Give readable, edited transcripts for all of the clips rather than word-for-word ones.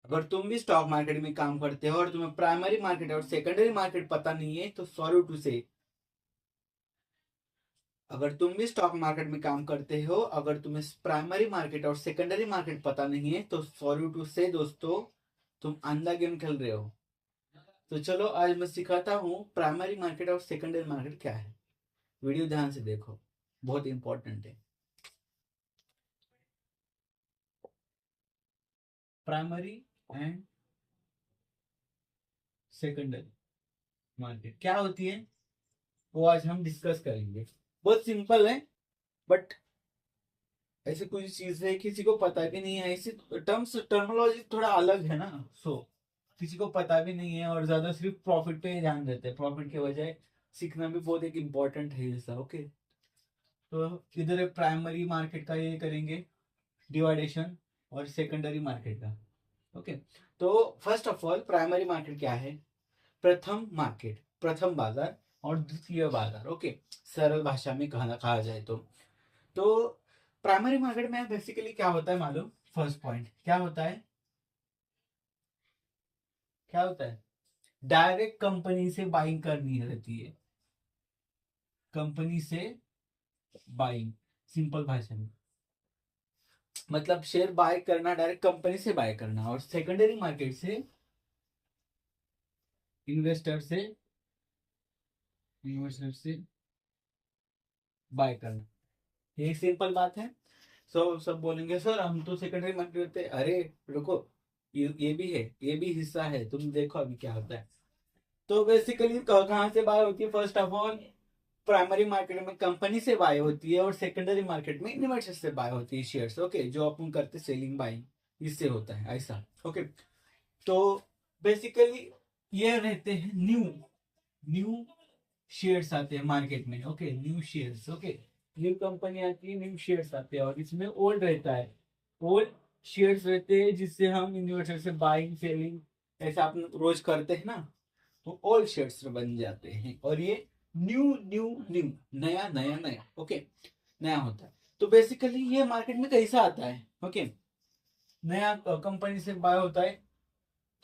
अगर तुम भी स्टॉक मार्केट में काम करते हो और तुम्हें प्राइमरी मार्केट और सेकेंडरी मार्केट पता नहीं है तो सॉरी टू से, अगर तुम भी स्टॉक मार्केट में काम करते हो, अगर तुम्हें प्राइमरी मार्केट और सेकेंडरी मार्केट पता नहीं है तो सॉरी टू से दोस्तों, तुम अंधा गेम खेल रहे हो। तो चलो आज मैं सिखाता हूँ प्राइमरी मार्केट और सेकेंडरी मार्केट क्या है। वीडियो ध्यान से देखो, बहुत इंपॉर्टेंट है। प्राइमरी एंड सेकेंडरी मार्केट क्या होती है वो आज हम डिस्कस करेंगे। बहुत सिंपल है, बट ऐसे कुछ चीज है किसी को पता भी नहीं है, ऐसी टर्म्स टर्मोलॉजी थोड़ा अलग है ना। सो किसी को पता भी नहीं है और ज्यादा सिर्फ प्रॉफिट पे ही ध्यान देते हैं, प्रॉफिट के बजाय सीखना भी बहुत एक इम्पोर्टेंट है ऐसा। ओके, तो इधर प्राइमरी मार्केट का ये करेंगे डिवाइडेशन और सेकेंडरी मार्केट का। ओके, तो first of all primary market क्या है? प्रथम मार्केट, प्रथम बाजार और द्वितीय बाजार। ओके, सरल भाषा में कहना कहा जाए तो प्राइमरी मार्केट में बेसिकली क्या होता है मालूम? फर्स्ट पॉइंट क्या होता है? क्या होता है? डायरेक्ट कंपनी से बाइंग करनी रहती है, कंपनी से बाइंग। सिंपल भाषा में मतलब शेयर बाय करना, डायरेक्ट कंपनी से बाय करना। और सेकेंडरी मार्केट से इन्वेस्टर से, इन्वेस्टर से बाय करना। ये सिंपल बात है। सब बोलेंगे सर हम तो सेकेंडरी मार्केट होते हैं। अरे रुको, ये भी है, ये भी हिस्सा है, तुम देखो अभी क्या होता है। तो बेसिकली कहाँ से बाय होती है? First of all primary market में कंपनी से बाय होती है और सेकेंडरी मार्केट में इन्वेस्टर से बाय होती है शेयर्स। ओके, जो अपन करते सेलिंग बाइंग इससे होता है ऐसा। ओके, तो बेसिकली ये रहते हैं न्यू न्यू शेयर्स आते हैं मार्केट में। Okay, new shares. Okay, new company आती है, न्यू शेयर्स आते हैं और इसमें ओल्ड रहता है, ओल्ड शेयर्स रहते हैं जिससे हम इन्वेस्टर से बाइंग सेलिंग ऐसा अपन रोज करते हैं ना, तो ओल्ड शेयर्स बन जाते हैं। और ये न्यू न्यू न्यू, नया नया नया। ओके, नया होता है। तो बेसिकली ये मार्केट में कैसा आता है? ओके, नया कंपनी से बाय होता है।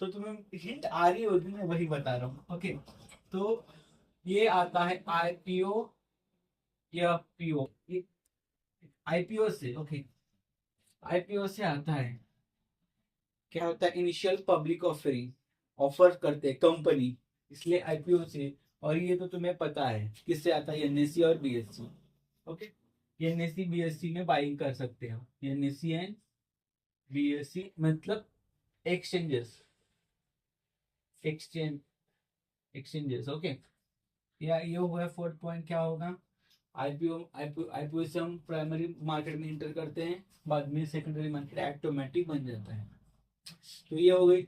तो तुम्हें हिंट आ रही होगी, मैं वही बता रहा हूँ। ओके, तो ये आता है आईपीओ या पीओ, आईपीओ से। ओके, आईपीओ से आता है। क्या होता है? इनिशियल पब्लिक ऑफरिंग, ऑफर करते हैं कंपनी, इसलिए आईपीओ से। और ये तो तुम्हें पता है किससे आता है? एनएससी और बीएससी। ओके, एनएससी बीएससी में बाइंग कर सकते हो। एनएससी एंड बीएससी मतलब एक्सचेंजेस, एक्सचेंज एक्सचेंजेस। ओके, या ये हुआ फोर्थ पॉइंट। क्या होगा? आईपीओ, आईपीओ से हम प्राइमरी मार्केट में इंटर करते हैं, बाद में सेकेंडरी मार्केट ऑटोमेटिक बन जाता है। तो ये हो गई।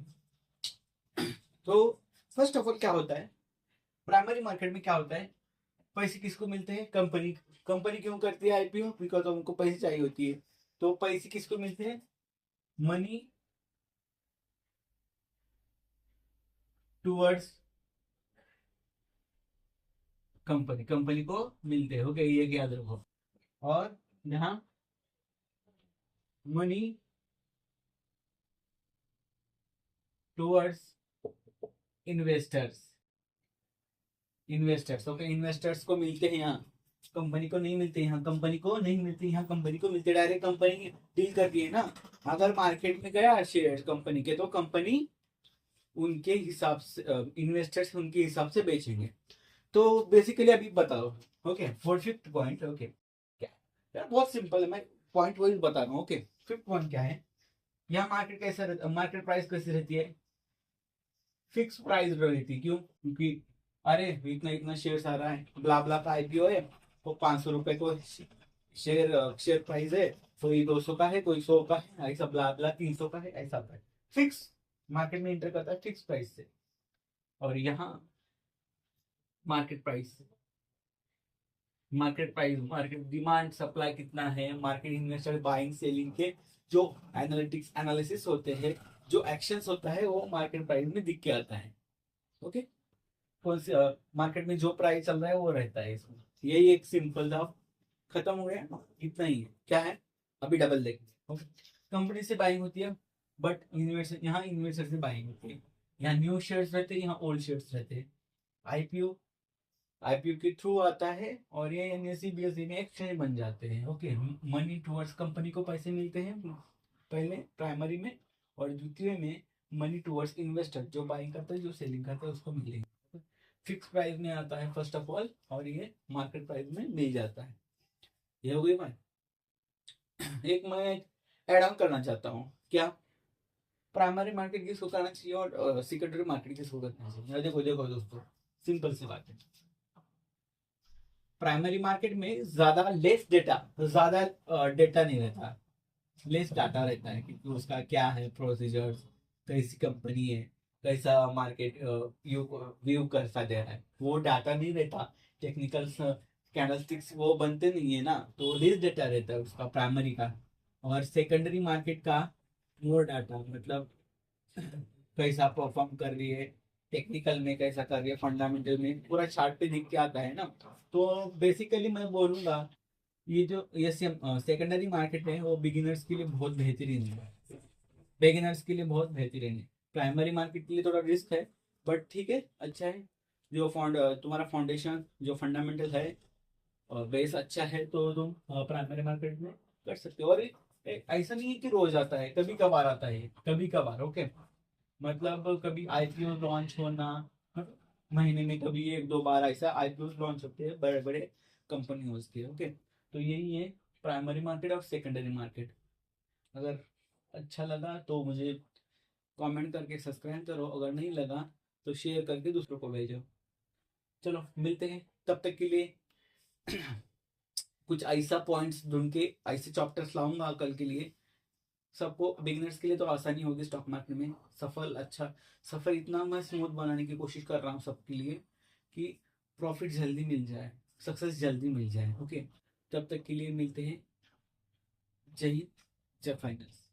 तो फर्स्ट ऑफ ऑल क्या होता है प्राइमरी मार्केट में? क्या होता है? पैसे किसको मिलते हैं? कंपनी। कंपनी क्यों करती है आईपीओ? बिकॉज उनको पैसे चाहिए होती है। तो पैसे किसको मिलते हैं? मनी टूवर्ड्स कंपनी, कंपनी को मिलते हैं। ओके, ये याद रखो। और यहाँ money towards investors, investors. Okay, investors को मिलते हैं यहाँ, कंपनी को नहीं मिलते यहाँ, कंपनी को नहीं मिलते यहाँ, कंपनी को मिलते डायरेक्ट कंपनी डील करती है ना। अगर मार्केट में गया शेयर कंपनी के तो कंपनी उनके हिसाब से, इन्वेस्टर्स उनके हिसाब से बेचेंगे। तो बेसिकली अभी बताओ। Okay, fourth fifth point. Okay, क्या यार बहुत सिंपल है, मैं पॉइंट वाइज बता रहा हूँ। ओके, फिफ्थ पॉइंट क्या है? यहाँ मार्केट कैसा रहता, मार्केट प्राइस कैसी रहती है? फिक्स प्राइस रहती है। क्यों? क्योंकि अरे इतना इतना शेयर आ रहा है, ब्ला ब्ला का आईपीओ है, तो 500 रुपए को शेयर शेयर प्राइस है, कोई 200 का है, कोई 100 का है, ऐसा ब्ला ब्ला 300 का है, ऐसा होता है। फिक्स मार्केट में इंटर करता है फिक्स प्राइस से। और यहाँ market price, market price, market demand supply कितना है, मार्केट इन्वेस्टर बाइंग सेलिंग के जो एनालिटिक्स एनालिसिस होते हैं, जो एक्शंस होता है वो मार्केट प्राइस में दिख के आता है। ओके, कौन सी मार्केट में जो प्राइस चल रहा है वो रहता है इसमें। यही एक सिंपल था, खत्म हो गया। इतना ही है। क्या है? अभी डबल देखेंगे। ओके, कंपनी से बाइंग होती है, बट इन्वेस्टर यहाँ इन्वेस्टर से बाइंग होती है, यहाँ न्यू शेयर्स रहते हैं, यहाँ ओल्ड शेयर्स रहते हैं। आईपीओ आईपीओ के थ्रू आता है और ये एनएससी बीएससी में एक्सचेंज बन जाते हैं। ओके, मनी टुवर्ड्स कंपनी को पैसे मिलते हैं पहले प्राइमरी में, और द्वितीय में मनी टुवर्ड्स इन्वेस्टर जो बाइंग करता है जो सेलिंग करता है उसको मिलेंगे। फिक्स प्राइस में आता है फर्स्ट ऑफ ऑल, और ये मार्केट प्राइस में मिल जाता है। ये हो गई बात। एक मैं ऐड ऑन करना चाहता हूँ, क्या प्राइमरी मार्केट किसको करना चाहिए और सेकेंडरी मार्केट किसको करना चाहिए। देखो देखो दोस्तों, सिंपल सी बात है। प्राइमरी मार्केट में ज्यादा डेटा नहीं रहता, लेस डाटा रहता है कि उसका क्या है प्रोसीजर्स, कैसी कंपनी है, कैसा मार्केट व्यू कैसा दे रहा है, वो डाटा नहीं रहता। टेक्निकल कैंडलस्टिक्स वो बनते नहीं है ना, तो लेस डेटा रहता है उसका प्राइमरी का। और सेकेंडरी मार्केट का मोर डाटा, मतलब कैसा परफॉर्म कर रही है, टेक्निकल में कैसा कर रही है, फंडामेंटल में पूरा चार्ट पे दिख के आता है ना। तो बेसिकली मैं बोलूंगा ये जो ये सेकेंडरी मार्केट है वो बिगिनर्स के लिए बहुत बेहतरीन है, बिगिनर्स के लिए बहुत बेहतरीन है। प्राइमरी मार्केट के लिए थोड़ा रिस्क है, बट ठीक है, अच्छा है। जो तुम्हारा फाउंडेशन जो फंडामेंटल है और बेस अच्छा है तो तुम प्राइमरी मार्केट में कर सकते हो। और ऐसा नहीं है कि रोज आता है, कभी कभार आता है, कभी कभार। ओके, मतलब कभी आईपीओ लॉन्च होना, महीने में कभी एक दो बार ऐसा आईपीओ लॉन्च होते हैं बड़े बड़े कंपनी के। ओके, तो यही है प्राइमरी मार्केट और सेकेंडरी मार्केट। अगर अच्छा लगा तो मुझे कमेंट करके सब्सक्राइब करो, अगर नहीं लगा तो शेयर करके दूसरों को भेजो। चलो मिलते हैं, तब तक के लिए कुछ ऐसा पॉइंट्स ढूंढ के ऐसे चैप्टर्स लाऊंगा कल के लिए। सबको बिगिनर्स के लिए तो आसानी होगी स्टॉक मार्केट में, सफर इतना मैं स्मूथ बनाने की कोशिश कर रहा हूँ सबके लिए कि प्रॉफिट जल्दी मिल जाए, सक्सेस जल्दी मिल जाए। ओके, तब तक के लिए मिलते हैं। जय हिंद, जय फाइनेंस।